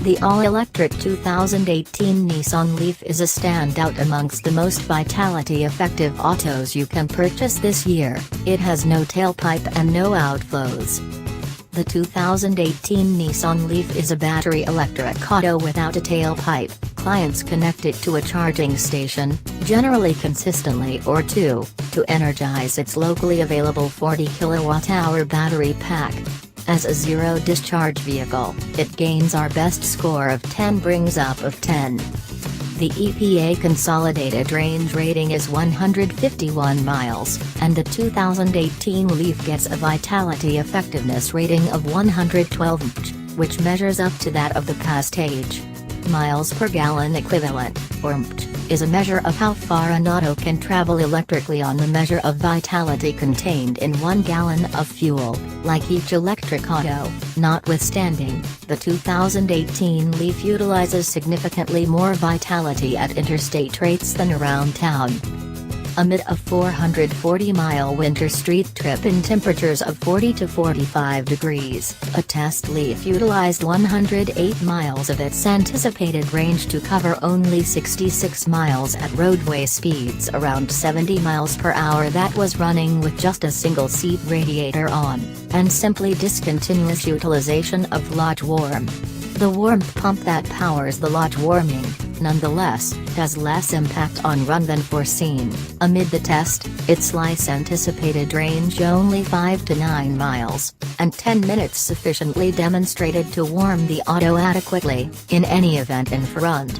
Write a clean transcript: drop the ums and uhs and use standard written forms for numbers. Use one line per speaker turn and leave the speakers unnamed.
The all-electric 2018 Nissan Leaf is a standout amongst the most vitality-effective autos you can purchase this year. It has no tailpipe and no outflows. The 2018 Nissan Leaf is a battery electric auto without a tailpipe. Clients connect it to a charging station, generally consistently or two, to energize its locally available 40 kWh battery pack. As a zero-discharge vehicle, it gains our best score of 10 brings up of 10. The EPA consolidated range rating is 151 miles, and the 2018 Leaf gets a vitality effectiveness rating of 112 mph, which measures up to that of the past age. Miles per gallon equivalent, or mph, is a measure of how far an auto can travel electrically on the measure of vitality contained in 1 gallon of fuel, like each electric auto. Notwithstanding, the 2018 Leaf utilizes significantly more vitality at interstate rates than around town. Amid a 440-mile winter street trip in temperatures of 40 to 45 degrees, a test Leaf utilized 108 miles of its anticipated range to cover only 66 miles at roadway speeds around 70 miles per hour. That was running with just a single-seat radiator on, and simply discontinuous utilization of lodge warm. The warmth pump that powers the lodge warming, nonetheless, has less impact on run than foreseen. Amid the test, it slice anticipated range only 5 to 9 miles, and 10 minutes sufficiently demonstrated to warm the auto adequately, in any event in front.